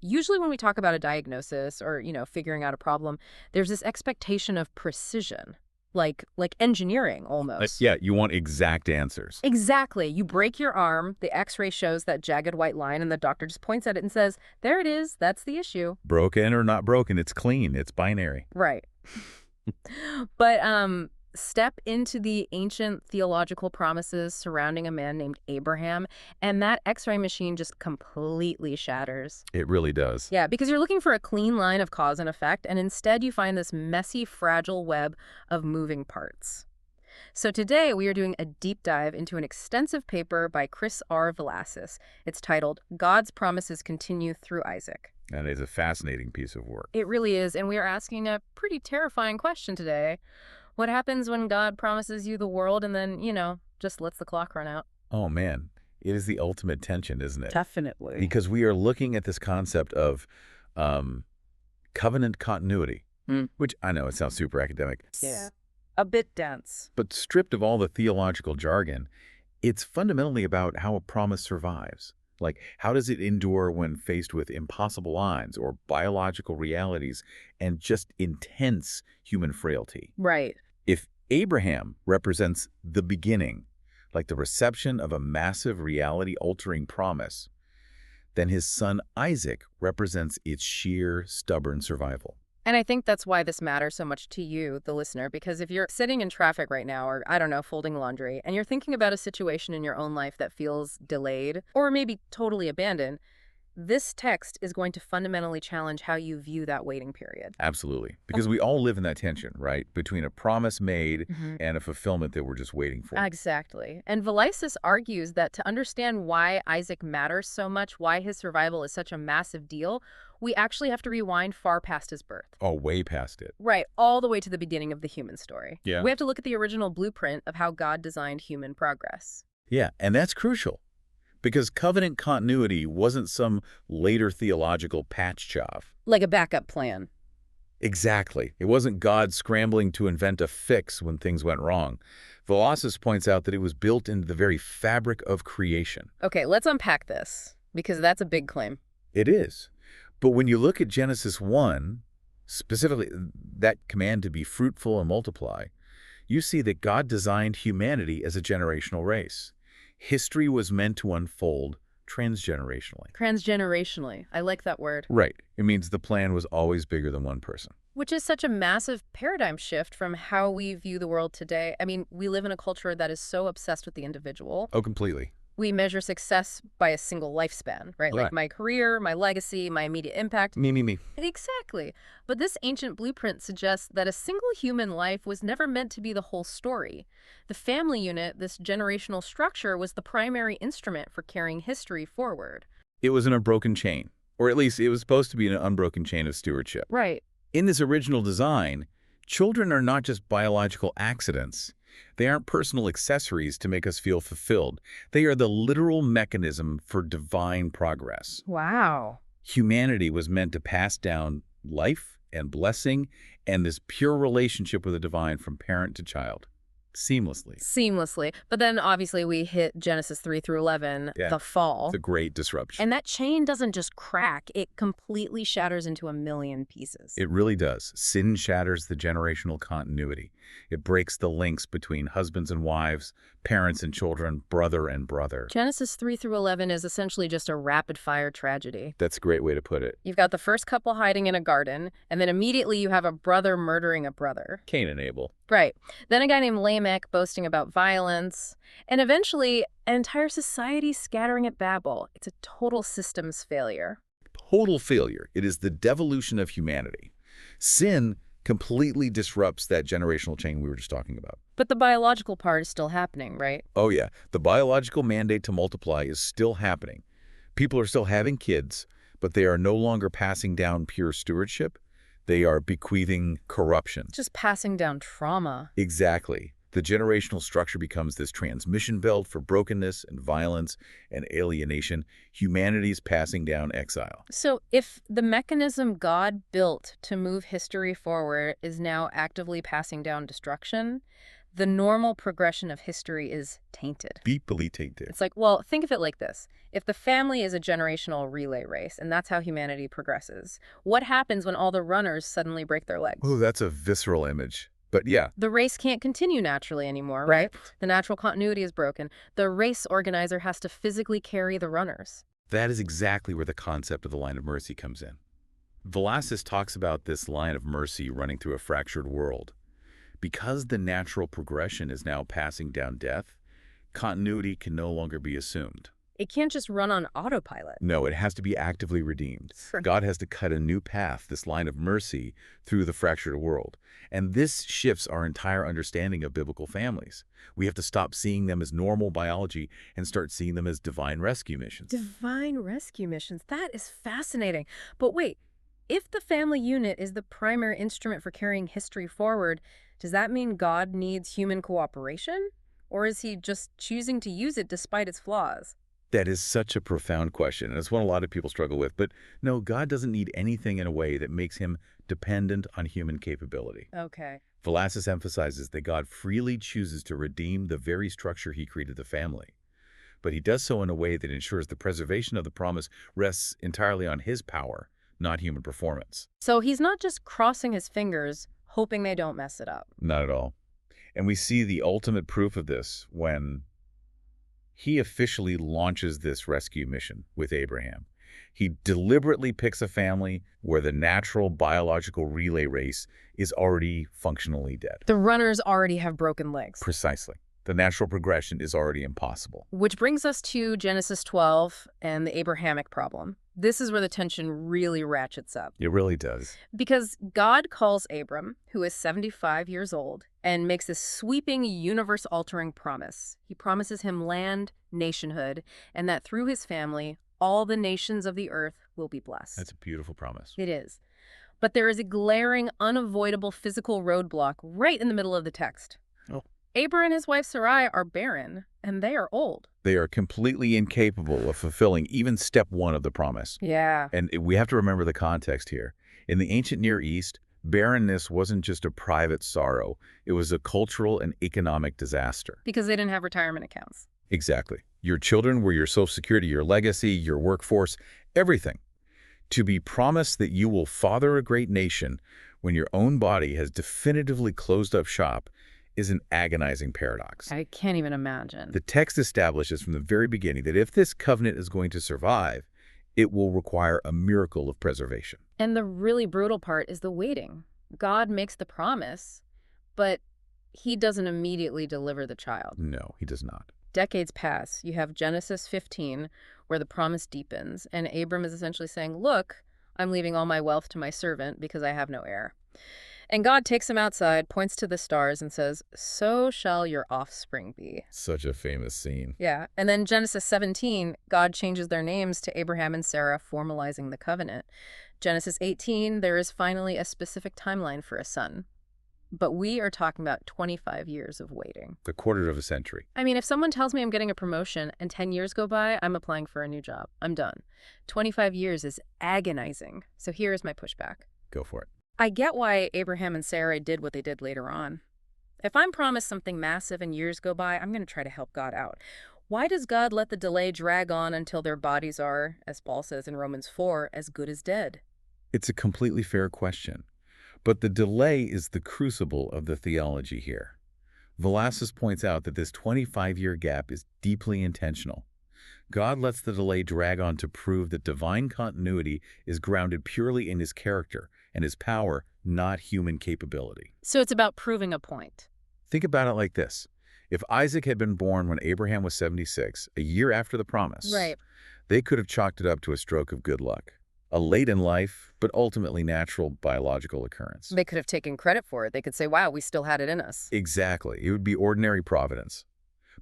Usually when we talk about a diagnosis or, figuring out a problem, there's this expectation of precision, like engineering almost. Yeah, you want exact answers. Exactly. You break your arm, the x-ray shows that jagged white line, and the doctor just points at it and says, there it is, that's the issue. Broken or not broken, it's clean, it's binary. Right. But step into the ancient theological promises surrounding a man named Abraham, and that x-ray machine just completely shatters. It really does. Yeah, because you're looking for a clean line of cause and effect, and instead you find this messy, fragile web of moving parts. So today we are doing a deep dive into an extensive paper by Chris R. Velasquez. It's titled, God's Promises Continue Through Isaac. And it's a fascinating piece of work. It really is, and we are asking a pretty terrifying question today. What happens when God promises you the world and then, just lets the clock run out? Oh, man. It is the ultimate tension, isn't it? Definitely. Because we are looking at this concept of covenant continuity, which I know it sounds super academic. Yeah. A bit dense. But stripped of all the theological jargon, it's fundamentally about how a promise survives. Like, how does it endure when faced with impossible odds or biological realities and just intense human frailty? Right. If Abraham represents the beginning, like the reception of a massive reality-altering promise, then his son Isaac represents its sheer, stubborn survival. And I think that's why this matters so much to you, the listener, because if you're sitting in traffic right now or, I don't know, folding laundry, and you're thinking about a situation in your own life that feels delayed or maybe totally abandoned, this text is going to fundamentally challenge how you view that waiting period. Absolutely. Because we all live in that tension, right? Between a promise made and a fulfillment that we're just waiting for. Exactly. And Velasquez argues that to understand why Isaac matters so much, why his survival is such a massive deal, we actually have to rewind far past his birth. Oh, way past it. Right, all the way to the beginning of the human story. Yeah. We have to look at the original blueprint of how God designed human progress. Yeah, and that's crucial. Because covenant continuity wasn't some later theological patch job. Like a backup plan. Exactly. It wasn't God scrambling to invent a fix when things went wrong. Velasquez points out that it was built into the very fabric of creation. Okay, let's unpack this, because that's a big claim. It is. But when you look at Genesis 1, specifically that command to be fruitful and multiply, you see that God designed humanity as a generational race. History was meant to unfold transgenerationally. Transgenerationally. I like that word. Right. It means the plan was always bigger than one person. Which is such a massive paradigm shift from how we view the world today. I mean, we live in a culture that is so obsessed with the individual. Oh, completely. We measure success by a single lifespan, right? Like my career, my legacy, my immediate impact. Me. Exactly. But this ancient blueprint suggests that a single human life was never meant to be the whole story. The family unit, this generational structure, was the primary instrument for carrying history forward. It was an unbroken chain, or at least it was supposed to be an unbroken chain of stewardship. Right. In this original design, children are not just biological accidents. They aren't personal accessories to make us feel fulfilled. They are the literal mechanism for divine progress. Wow. Humanity was meant to pass down life and blessing and this pure relationship with the divine from parent to child. Seamlessly. But then obviously we hit Genesis 3 through 11, the fall. The great disruption. And that chain doesn't just crack, it completely shatters into a million pieces. It really does. Sin shatters the generational continuity. It breaks the links between husbands and wives, parents and children, brother and brother. Genesis 3 through 11 is essentially just a rapid-fire tragedy. That's a great way to put it. You've got the first couple hiding in a garden, and then immediately you have a brother murdering a brother. Cain and Abel. Right. Then a guy named Lamech boasting about violence, and eventually an entire society scattering at Babel. It's a total systems failure. Total failure. It is the devolution of humanity. Sin completely disrupts that generational chain we were just talking about. But the biological part is still happening, right? Oh yeah, the biological mandate to multiply is still happening. People are still having kids, but they are no longer passing down pure stewardship. They are bequeathing corruption. Just passing down trauma. Exactly. The generational structure becomes this transmission belt for brokenness and violence and alienation. Humanity's passing down exile. So if the mechanism God built to move history forward is now actively passing down destruction, The normal progression of history is tainted. Deeply tainted. It's like, well, think of it like this. If the family is a generational relay race, and that's how humanity progresses, what happens when all the runners suddenly break their legs? Oh, that's a visceral image. But yeah, The race can't continue naturally anymore, right? The natural continuity is broken. The race organizer has to physically carry the runners. that is exactly where the concept of the line of mercy comes in. Velasquez talks about this line of mercy running through a fractured world. Because the natural progression is now passing down death, continuity can no longer be assumed. It can't just run on autopilot. No, it has to be actively redeemed. God has to cut a new path, this line of mercy, through the fractured world. And this shifts our entire understanding of biblical families. We have to stop seeing them as normal biology and start seeing them as divine rescue missions. Divine rescue missions. That is fascinating. But wait, if the family unit is the primary instrument for carrying history forward, does that mean God needs human cooperation? Or is he just choosing to use it despite its flaws? That is such a profound question, and it's one a lot of people struggle with. But no, God doesn't need anything in a way that makes him dependent on human capability. Okay. Velasquez emphasizes that God freely chooses to redeem the very structure he created the family. But he does so in a way that ensures the preservation of the promise rests entirely on his power, not human performance. So he's not just crossing his fingers, hoping they don't mess it up. Not at all. And we see the ultimate proof of this when he officially launches this rescue mission with Abraham. He deliberately picks a family where the natural biological relay race is already functionally dead. The runners already have broken legs. Precisely. The natural progression is already impossible. Which brings us to Genesis 12 and the Abrahamic problem. This is where the tension really ratchets up. It really does. Because God calls Abram, who is 75 years old, and makes this sweeping, universe-altering promise. He promises him land, nationhood, and that through his family, all the nations of the earth will be blessed. That's a beautiful promise. It is. But there is a glaring, unavoidable physical roadblock right in the middle of the text. Oh. Abram and his wife Sarai are barren, and they are old. They are completely incapable of fulfilling even step one of the promise. Yeah. And we have to remember the context here. In the ancient Near East, barrenness wasn't just a private sorrow. It was a cultural and economic disaster. Because they didn't have retirement accounts. Exactly. Your children were your social security, your legacy, your workforce, everything. To be promised that you will father a great nation when your own body has definitively closed up shop is an agonizing paradox. I can't even imagine. The text establishes from the very beginning that if this covenant is going to survive, it will require a miracle of preservation. And the really brutal part is the waiting. God makes the promise, but he doesn't immediately deliver the child. No, he does not. Decades pass. You have Genesis 15, where the promise deepens, and Abram is essentially saying, look, I'm leaving all my wealth to my servant because I have no heir. And God takes him outside, points to the stars, and says, so shall your offspring be. Such a famous scene. Yeah. And then Genesis 17, God changes their names to Abraham and Sarah, formalizing the covenant. Genesis 18, there is finally a specific timeline for a son. But we are talking about 25 years of waiting. The quarter of a century. I mean, if someone tells me I'm getting a promotion and 10 years go by, I'm applying for a new job. I'm done. 25 years is agonizing. So here is my pushback. Go for it. I get why Abraham and Sarah did what they did later on. If I'm promised something massive and years go by, I'm going to try to help God out. Why does God let the delay drag on until their bodies are, as Paul says in Romans 4, as good as dead? It's a completely fair question. But the delay is the crucible of the theology here. Velasquez points out that this 25-year gap is deeply intentional. God lets the delay drag on to prove that divine continuity is grounded purely in his character and his power, not human capability. So it's about proving a point. Think about it like this. If Isaac had been born when Abraham was 76, a year after the promise, Right. they could have chalked it up to a stroke of good luck. A late in life, but ultimately natural biological occurrence. They could have taken credit for it. They could say, wow, we still had it in us. Exactly. It would be ordinary providence.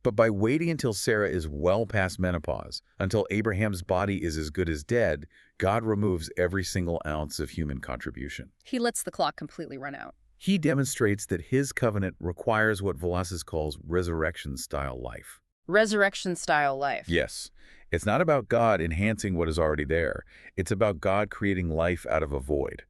But by waiting until Sarah is well past menopause, until Abraham's body is as good as dead, God removes every single ounce of human contribution. He lets the clock completely run out. He demonstrates that his covenant requires what Velasquez calls resurrection-style life. Resurrection-style life. Yes. It's not about God enhancing what is already there. It's about God creating life out of a void.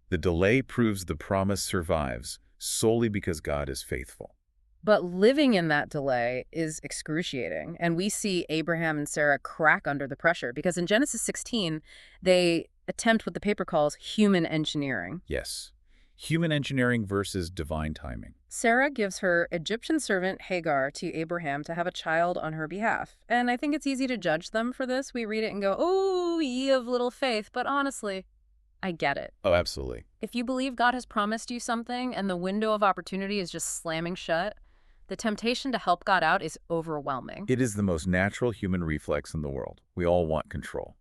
The delay proves the promise survives solely because God is faithful. But living in that delay is excruciating. And we see Abraham and Sarah crack under the pressure because in Genesis 16, they attempt what the paper calls human engineering. Yes. Human engineering versus divine timing. Sarah gives her Egyptian servant Hagar to Abraham to have a child on her behalf. And I think it's easy to judge them for this. We read it and go, oh, ye of little faith. But honestly, I get it. Oh, absolutely. If you believe God has promised you something and the window of opportunity is just slamming shut, the temptation to help God out is overwhelming. It is the most natural human reflex in the world. We all want control.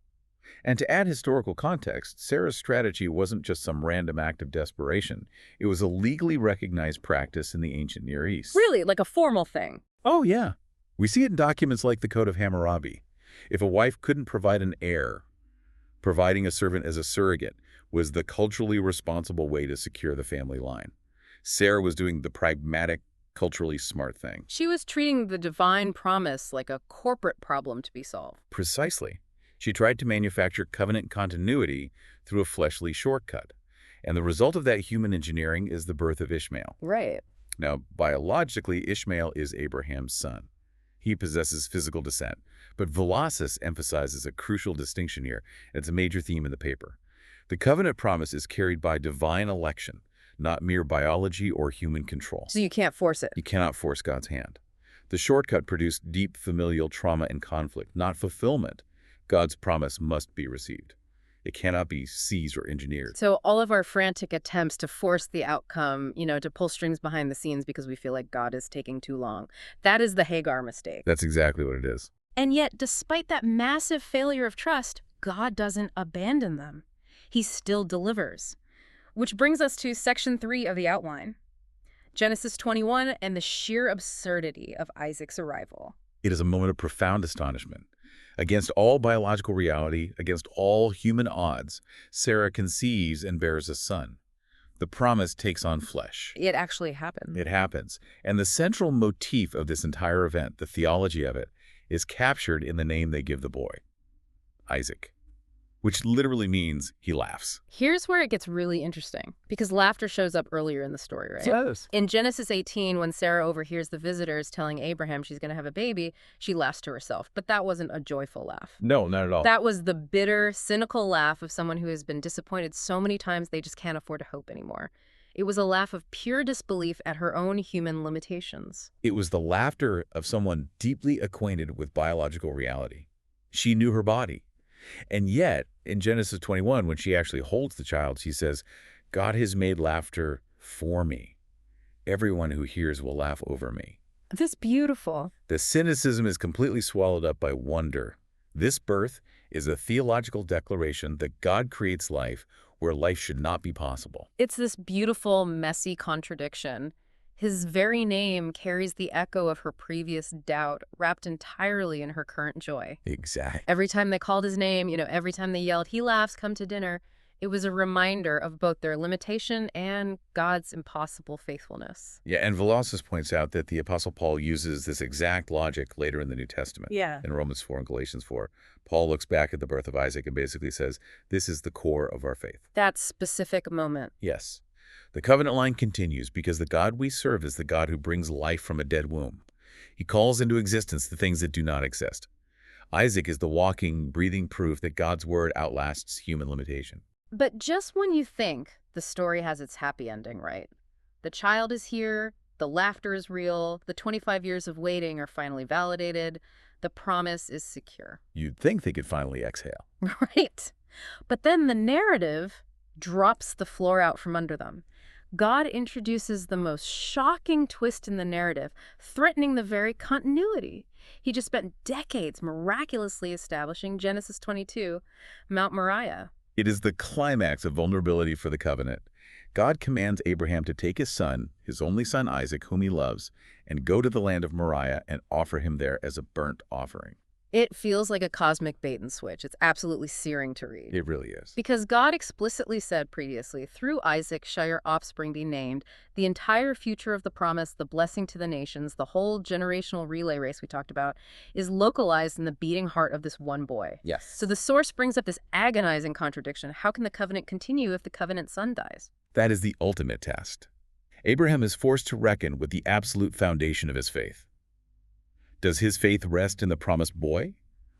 And to add historical context, Sarah's strategy wasn't just some random act of desperation. It was a legally recognized practice in the ancient Near East. Really, like a formal thing. Oh, yeah. We see it in documents like the Code of Hammurabi. If a wife couldn't provide an heir, providing a servant as a surrogate was the culturally responsible way to secure the family line. Sarah was doing the pragmatic, culturally smart thing. She was treating the divine promise like a corporate problem to be solved. Precisely. She tried to manufacture covenant continuity through a fleshly shortcut. And the result of that human engineering is the birth of Ishmael. Right. Now, biologically, Ishmael is Abraham's son. He possesses physical descent. But Velazquez emphasizes a crucial distinction here. It's a major theme in the paper. The covenant promise is carried by divine election, not mere biology or human control. So you can't force it. You cannot force God's hand. The shortcut produced deep familial trauma and conflict, not fulfillment. God's promise must be received. It cannot be seized or engineered. So all of our frantic attempts to force the outcome, to pull strings behind the scenes because we feel like God is taking too long, that is the Hagar mistake. That's exactly what it is. And yet, despite that massive failure of trust, God doesn't abandon them. He still delivers. Which brings us to section 3 of the outline. Genesis 21 and the sheer absurdity of Isaac's arrival. It is a moment of profound astonishment. Against all biological reality, against all human odds, Sarah conceives and bears a son. The promise takes on flesh. It actually happened. It happens. And the central motif of this entire event, the theology of it, is captured in the name they give the boy, Isaac, which literally means he laughs. Here's where it gets really interesting, because laughter shows up earlier in the story, right? Yes. In Genesis 18, when Sarah overhears the visitors telling Abraham she's going to have a baby, she laughs to herself. But that wasn't a joyful laugh. No, not at all. That was the bitter, cynical laugh of someone who has been disappointed so many times they just can't afford to hope anymore. It was a laugh of pure disbelief at her own human limitations. It was the laughter of someone deeply acquainted with biological reality. She knew her body. And yet, in Genesis 21, when she actually holds the child, she says, God has made laughter for me. Everyone who hears will laugh over me. That's beautiful. The cynicism is completely swallowed up by wonder. This birth is a theological declaration that God creates life where life should not be possible. It's this beautiful, messy contradiction. His very name carries the echo of her previous doubt, wrapped entirely in her current joy. Exactly. Every time they called his name, every time they yelled, he laughs, come to dinner, it was a reminder of both their limitation and God's impossible faithfulness. Yeah, and Velazquez points out that the Apostle Paul uses this exact logic later in the New Testament. Yeah. In Romans 4 and Galatians 4. Paul looks back at the birth of Isaac and basically says, this is the core of our faith. That specific moment. Yes. The covenant line continues because the God we serve is the God who brings life from a dead womb. He calls into existence the things that do not exist. Isaac is the walking, breathing proof that God's word outlasts human limitation. But just when you think the story has its happy ending, right? The child is here, the laughter is real, the 25 years of waiting are finally validated, the promise is secure. You'd think they could finally exhale. Right. But then the narrative drops the floor out from under them. God introduces the most shocking twist in the narrative, threatening the very continuity. He just spent decades miraculously establishing Genesis 22, Mount Moriah. It is the climax of vulnerability for the covenant. God commands Abraham to take his son, his only son Isaac, whom he loves, and go to the land of Moriah and offer him there as a burnt offering. It feels like a cosmic bait and switch. It's absolutely searing to read. It really is. Because God explicitly said previously, through Isaac shall your offspring be named, the entire future of the promise, the blessing to the nations, the whole generational relay race we talked about, is localized in the beating heart of this one boy. Yes. So the source brings up this agonizing contradiction. How can the covenant continue if the covenant son dies? That is the ultimate test. Abraham is forced to reckon with the absolute foundation of his faith. Does his faith rest in the promised boy,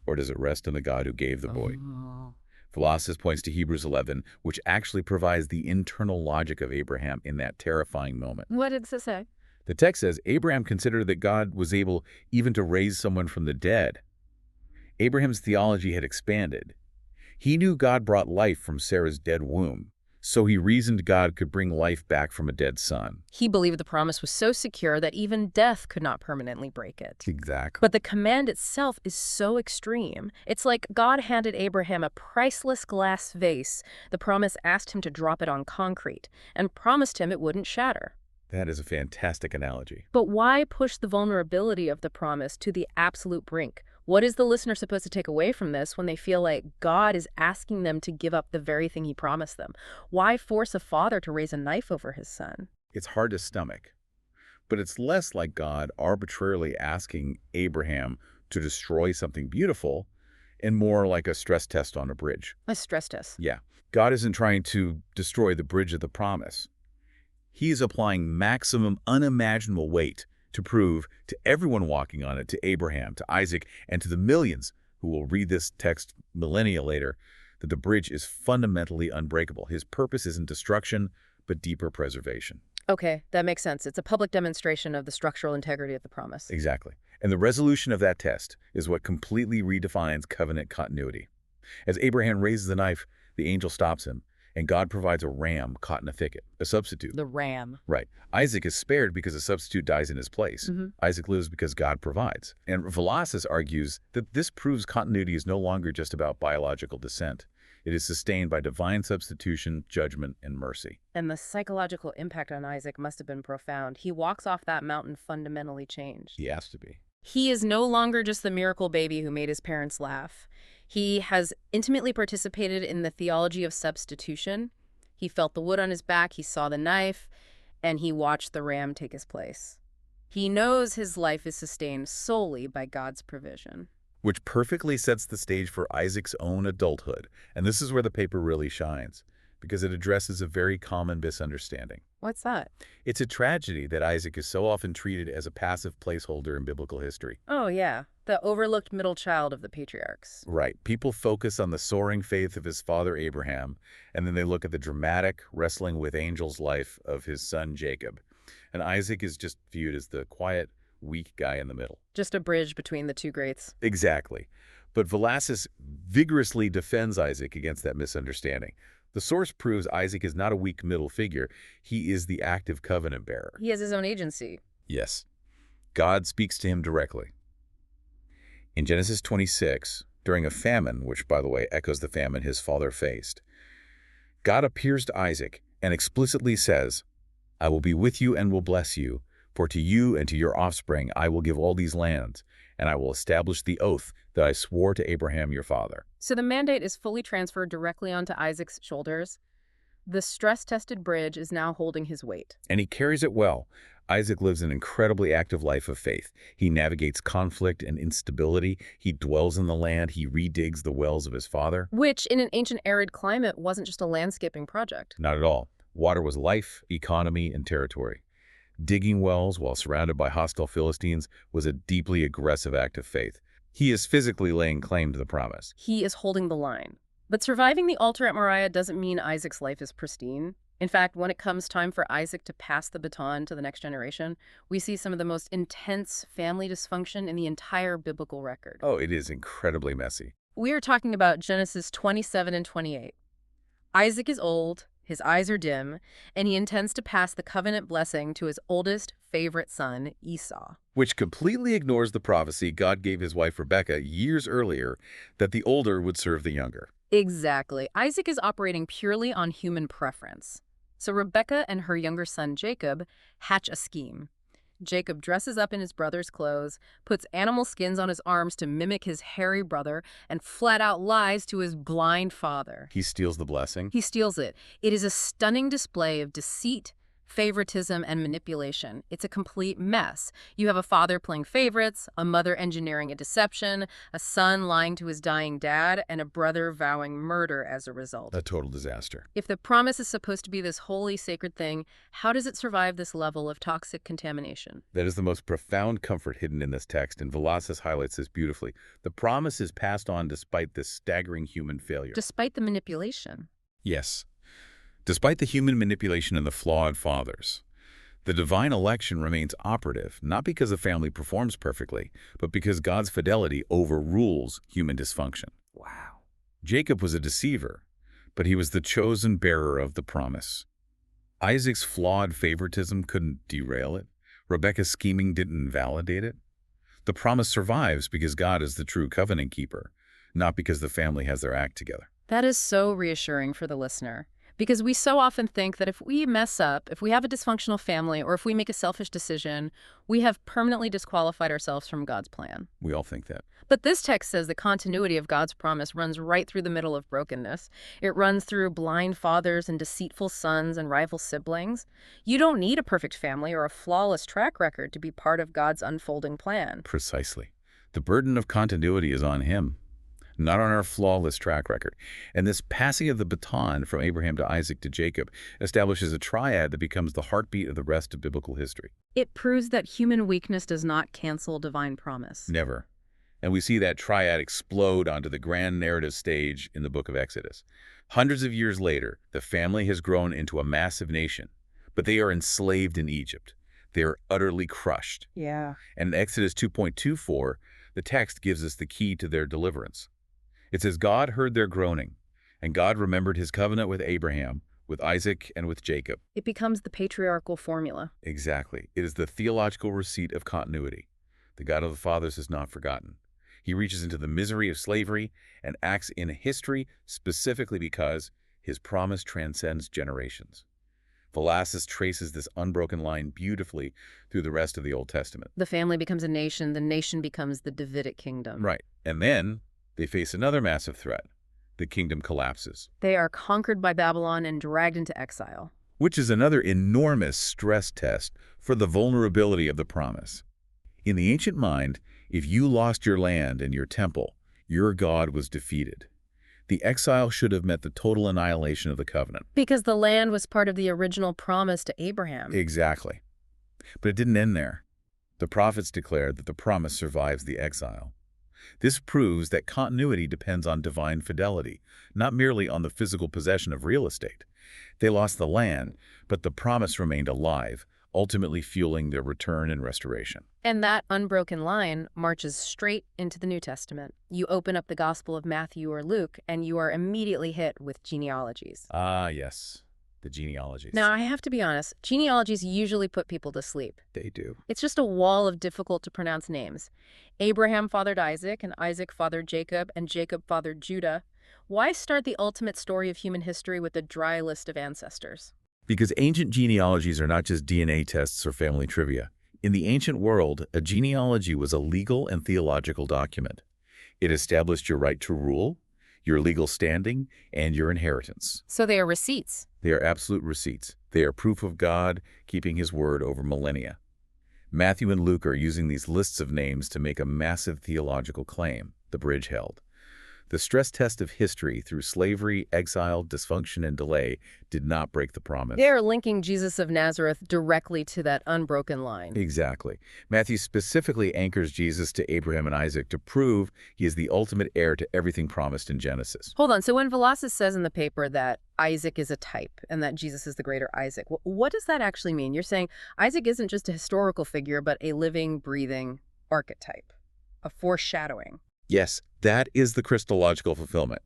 or does it rest in the God who gave the boy? Oh. Philosophers points to Hebrews 11, which actually provides the internal logic of Abraham in that terrifying moment. What did it say? The text says Abraham considered that God was able even to raise someone from the dead. Abraham's theology had expanded. He knew God brought life from Sarah's dead womb, so he reasoned God could bring life back from a dead son. He believed the promise was so secure that even death could not permanently break it. Exactly. But the command itself is so extreme. It's like God handed Abraham a priceless glass vase. The promise asked him to drop it on concrete and promised him it wouldn't shatter. That is a fantastic analogy. But why push the vulnerability of the promise to the absolute brink? What is the listener supposed to take away from this when they feel like God is asking them to give up the very thing he promised them? Why force a father to raise a knife over his son? It's hard to stomach, but it's less like God arbitrarily asking Abraham to destroy something beautiful and more like a stress test on a bridge. A stress test. Yeah, God isn't trying to destroy the bridge of the promise. He is applying maximum unimaginable weight to prove to everyone walking on it, to Abraham, to Isaac, and to the millions who will read this text millennia later, that the bridge is fundamentally unbreakable. His purpose isn't destruction, but deeper preservation. Okay, that makes sense. It's a public demonstration of the structural integrity of the promise. Exactly. And the resolution of that test is what completely redefines covenant continuity. As Abraham raises the knife, the angel stops him, and God provides a ram caught in a thicket, a substitute. The ram. Right. Isaac is spared because a substitute dies in his place. Isaac lives because God provides. And Velazquez argues that this proves continuity is no longer just about biological descent. It is sustained by divine substitution, judgment, and mercy. And the psychological impact on Isaac must have been profound. He walks off that mountain fundamentally changed. He has to be. He is no longer just the miracle baby who made his parents laugh. He has intimately participated in the theology of substitution. He felt the wood on his back, he saw the knife, and he watched the ram take his place. He knows his life is sustained solely by God's provision. Which perfectly sets the stage for Isaac's own adulthood. And this is where the paper really shines, because it addresses a very common misunderstanding. What's that? It's a tragedy that Isaac is so often treated as a passive placeholder in biblical history. Oh, yeah. The overlooked middle child of the patriarchs. Right. People focus on the soaring faith of his father Abraham, and then they look at the dramatic wrestling with angels life of his son Jacob. And Isaac is just viewed as the quiet, weak guy in the middle. Just a bridge between the two greats. Exactly. But Velazquez vigorously defends Isaac against that misunderstanding. The source proves Isaac is not a weak middle figure. He is the active covenant bearer. He has his own agency. Yes. God speaks to him directly. In Genesis 26, during a famine, which, by the way, echoes the famine his father faced, God appears to Isaac and explicitly says, "I will be with you and will bless you, for to you and to your offspring I will give all these lands, and I will establish the oath that I swore to Abraham your father." So the mandate is fully transferred directly onto Isaac's shoulders. The stress-tested bridge is now holding his weight. And he carries it well. Isaac lives an incredibly active life of faith. He navigates conflict and instability. He dwells in the land. He redigs the wells of his father. Which, in an ancient arid climate, wasn't just a landscaping project. Not at all. Water was life, economy, and territory. Digging wells while surrounded by hostile Philistines was a deeply aggressive act of faith. He is physically laying claim to the promise. He is holding the line. But surviving the altar at Moriah doesn't mean Isaac's life is pristine. In fact, when it comes time for Isaac to pass the baton to the next generation, we see some of the most intense family dysfunction in the entire biblical record. Oh, it is incredibly messy. We are talking about Genesis 27 and 28. Isaac is old, his eyes are dim, and he intends to pass the covenant blessing to his oldest favorite son, Esau. Which completely ignores the prophecy God gave his wife Rebekah years earlier that the older would serve the younger. Exactly. Isaac is operating purely on human preference. So Rebekah and her younger son Jacob hatch a scheme. Jacob dresses up in his brother's clothes, puts animal skins on his arms to mimic his hairy brother, and flat out lies to his blind father. He steals the blessing. He steals it. It is a stunning display of deceit, favoritism, and manipulation. It's a complete mess. You have a father playing favorites, a mother engineering a deception, a son lying to his dying dad, and a brother vowing murder as a result. A total disaster. If the promise is supposed to be this holy, sacred thing, how does it survive this level of toxic contamination? That is the most profound comfort hidden in this text, and Velazquez highlights this beautifully. The promise is passed on despite this staggering human failure. Despite the manipulation. Yes. Despite the human manipulation and the flawed fathers, the divine election remains operative, not because the family performs perfectly, but because God's fidelity overrules human dysfunction. Wow. Jacob was a deceiver, but he was the chosen bearer of the promise. Isaac's flawed favoritism couldn't derail it. Rebekah's scheming didn't invalidate it. The promise survives because God is the true covenant keeper, not because the family has their act together. That is so reassuring for the listener. Because we so often think that if we mess up, if we have a dysfunctional family, or if we make a selfish decision, we have permanently disqualified ourselves from God's plan. We all think that. But this text says the continuity of God's promise runs right through the middle of brokenness. It runs through blind fathers and deceitful sons and rival siblings. You don't need a perfect family or a flawless track record to be part of God's unfolding plan. Precisely. The burden of continuity is on him, not on our flawless track record. And this passing of the baton from Abraham to Isaac to Jacob establishes a triad that becomes the heartbeat of the rest of biblical history. It proves that human weakness does not cancel divine promise. Never. And we see that triad explode onto the grand narrative stage in the book of Exodus. Hundreds of years later, the family has grown into a massive nation, but they are enslaved in Egypt. They are utterly crushed. Yeah. And in Exodus 2.24, the text gives us the key to their deliverance. It says, God heard their groaning, and God remembered his covenant with Abraham, with Isaac, and with Jacob. It becomes the patriarchal formula. Exactly. It is the theological receipt of continuity. The God of the fathers is not forgotten. He reaches into the misery of slavery and acts in history specifically because his promise transcends generations. Velazquez traces this unbroken line beautifully through the rest of the Old Testament. The family becomes a nation, the nation becomes the Davidic kingdom. Right. And then they face another massive threat. The kingdom collapses. They are conquered by Babylon and dragged into exile. Which is another enormous stress test for the vulnerability of the promise. In the ancient mind, if you lost your land and your temple, your God was defeated. The exile should have meant the total annihilation of the covenant. Because the land was part of the original promise to Abraham. Exactly. But it didn't end there. The prophets declared that the promise survives the exile. This proves that continuity depends on divine fidelity, not merely on the physical possession of real estate. They lost the land, but the promise remained alive, ultimately fueling their return and restoration. And that unbroken line marches straight into the New Testament. You open up the Gospel of Matthew or Luke, and you are immediately hit with genealogies. Ah, yes, the genealogies. Now, I have to be honest, genealogies usually put people to sleep. They do. It's just a wall of difficult-to-pronounce names. Abraham fathered Isaac, and Isaac fathered Jacob, and Jacob fathered Judah. Why start the ultimate story of human history with a dry list of ancestors? Because ancient genealogies are not just DNA tests or family trivia. In the ancient world, a genealogy was a legal and theological document. It established your right to rule, your legal standing, and your inheritance. So they are receipts. They are absolute receipts. They are proof of God keeping his word over millennia. Matthew and Luke are using these lists of names to make a massive theological claim, the bridge held. The stress test of history through slavery, exile, dysfunction, and delay did not break the promise. They are linking Jesus of Nazareth directly to that unbroken line. Exactly. Matthew specifically anchors Jesus to Abraham and Isaac to prove he is the ultimate heir to everything promised in Genesis. Hold on. So when Velazquez says in the paper that Isaac is a type and that Jesus is the greater Isaac, what does that actually mean? You're saying Isaac isn't just a historical figure, but a living, breathing archetype, a foreshadowing. Yes, that is the Christological fulfillment.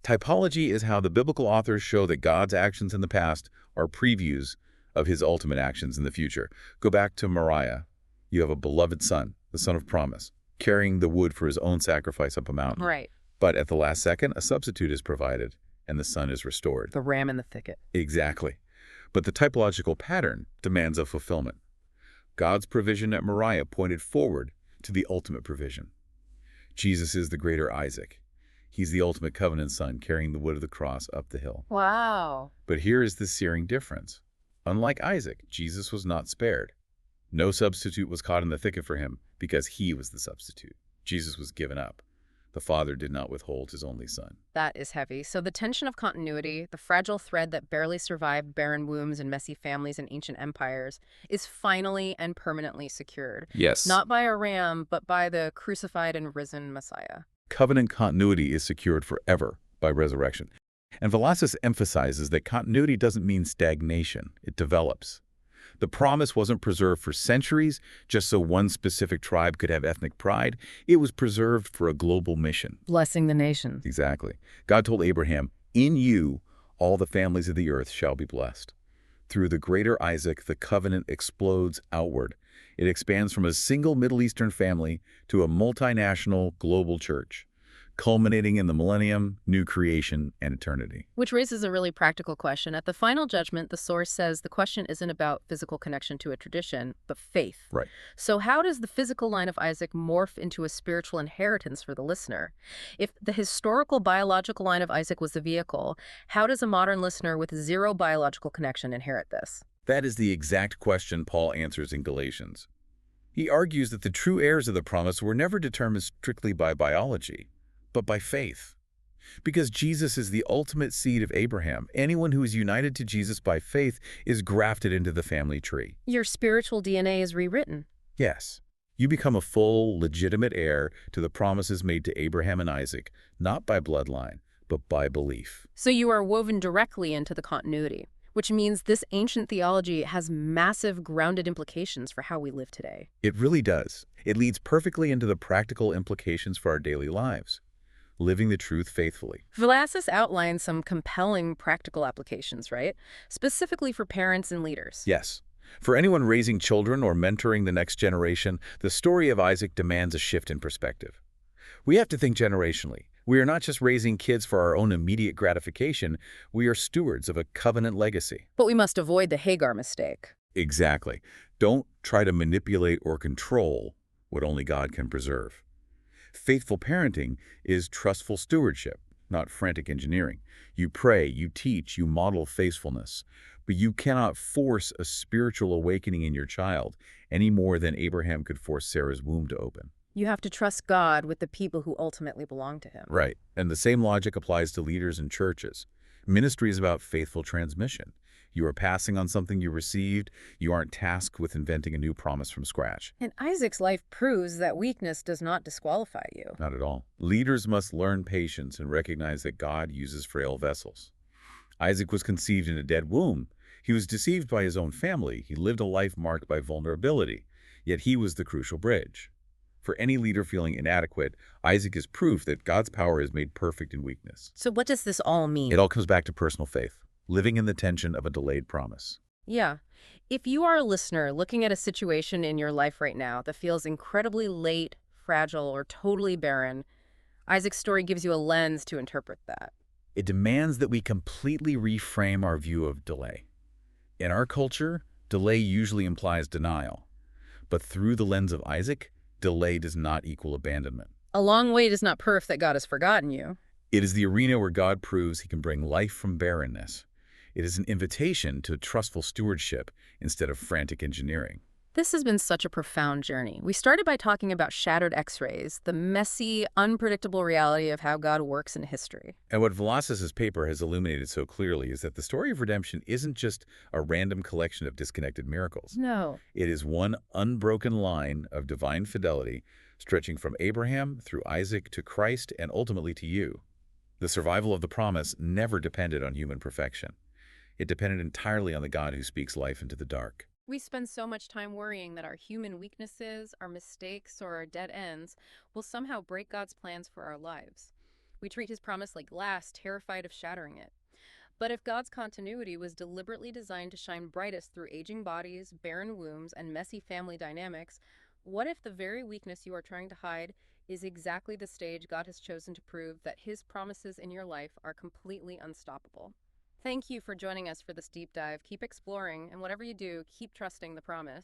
Typology is how the biblical authors show that God's actions in the past are previews of his ultimate actions in the future. Go back to Moriah. You have a beloved son, the son of promise, carrying the wood for his own sacrifice up a mountain. Right. But at the last second, a substitute is provided, and the son is restored. The ram in the thicket. Exactly. But the typological pattern demands a fulfillment. God's provision at Moriah pointed forward to the ultimate provision. Jesus is the greater Isaac. He's the ultimate covenant son carrying the wood of the cross up the hill. Wow. But here is the searing difference. Unlike Isaac, Jesus was not spared. No substitute was caught in the thicket for him because he was the substitute. Jesus was given up. The Father did not withhold his only Son. That is heavy. So the tension of continuity, the fragile thread that barely survived barren wombs and messy families in ancient empires, is finally and permanently secured. Yes. Not by a ram, but by the crucified and risen Messiah. Covenant continuity is secured forever by resurrection. And Velazquez emphasizes that continuity doesn't mean stagnation. It develops. The promise wasn't preserved for centuries just so one specific tribe could have ethnic pride. It was preserved for a global mission. Blessing the nations. Exactly. God told Abraham, "In you, all the families of the earth shall be blessed." Through the greater Isaac, the covenant explodes outward. It expands from a single Middle Eastern family to a multinational global church, culminating in the millennium, new creation, and eternity. Which raises a really practical question. At the final judgment, the source says the question isn't about physical connection to a tradition, but faith. Right. So how does the physical line of Isaac morph into a spiritual inheritance for the listener? If the historical biological line of Isaac was the vehicle, how does a modern listener with zero biological connection inherit this? That is the exact question Paul answers in Galatians. He argues that the true heirs of the promise were never determined strictly by biology, but by faith. Because Jesus is the ultimate seed of Abraham, anyone who is united to Jesus by faith is grafted into the family tree. Your spiritual DNA is rewritten. Yes, you become a full, legitimate heir to the promises made to Abraham and Isaac, not by bloodline, but by belief. So you are woven directly into the continuity, which means this ancient theology has massive grounded implications for how we live today. It really does. It leads perfectly into the practical implications for our daily lives. Living the truth faithfully. Velazquez outlines some compelling practical applications, right? Specifically for parents and leaders. Yes. For anyone raising children or mentoring the next generation, the story of Isaac demands a shift in perspective. We have to think generationally. We are not just raising kids for our own immediate gratification, we are stewards of a covenant legacy. But we must avoid the Hagar mistake. Exactly. Don't try to manipulate or control what only God can preserve. Faithful parenting is trustful stewardship, not frantic engineering. You pray, you teach, you model faithfulness, but you cannot force a spiritual awakening in your child any more than Abraham could force Sarah's womb to open. You have to trust God with the people who ultimately belong to him. Right, and the same logic applies to leaders and churches. Ministry is about faithful transmission. You are passing on something you received. You aren't tasked with inventing a new promise from scratch. And Isaac's life proves that weakness does not disqualify you. Not at all. Leaders must learn patience and recognize that God uses frail vessels. Isaac was conceived in a dead womb. He was deceived by his own family. He lived a life marked by vulnerability. Yet he was the crucial bridge. For any leader feeling inadequate, Isaac is proof that God's power is made perfect in weakness. So what does this all mean? It all comes back to personal faith. Living in the tension of a delayed promise. Yeah. If you are a listener looking at a situation in your life right now that feels incredibly late, fragile, or totally barren, Isaac's story gives you a lens to interpret that. It demands that we completely reframe our view of delay. In our culture, delay usually implies denial. But through the lens of Isaac, delay does not equal abandonment. A long wait is not proof that God has forgotten you. It is the arena where God proves he can bring life from barrenness. It is an invitation to trustful stewardship instead of frantic engineering. This has been such a profound journey. We started by talking about shattered X-rays, the messy, unpredictable reality of how God works in history. And what Velazquez's paper has illuminated so clearly is that the story of redemption isn't just a random collection of disconnected miracles. No. It is one unbroken line of divine fidelity stretching from Abraham through Isaac to Christ and ultimately to you. The survival of the promise never depended on human perfection. It depended entirely on the God who speaks life into the dark. We spend so much time worrying that our human weaknesses, our mistakes, or our dead ends will somehow break God's plans for our lives. We treat his promise like glass, terrified of shattering it. But if God's continuity was deliberately designed to shine brightest through aging bodies, barren wombs, and messy family dynamics, what if the very weakness you are trying to hide is exactly the stage God has chosen to prove that his promises in your life are completely unstoppable? Thank you for joining us for this deep dive. Keep exploring, and whatever you do, keep trusting the promise.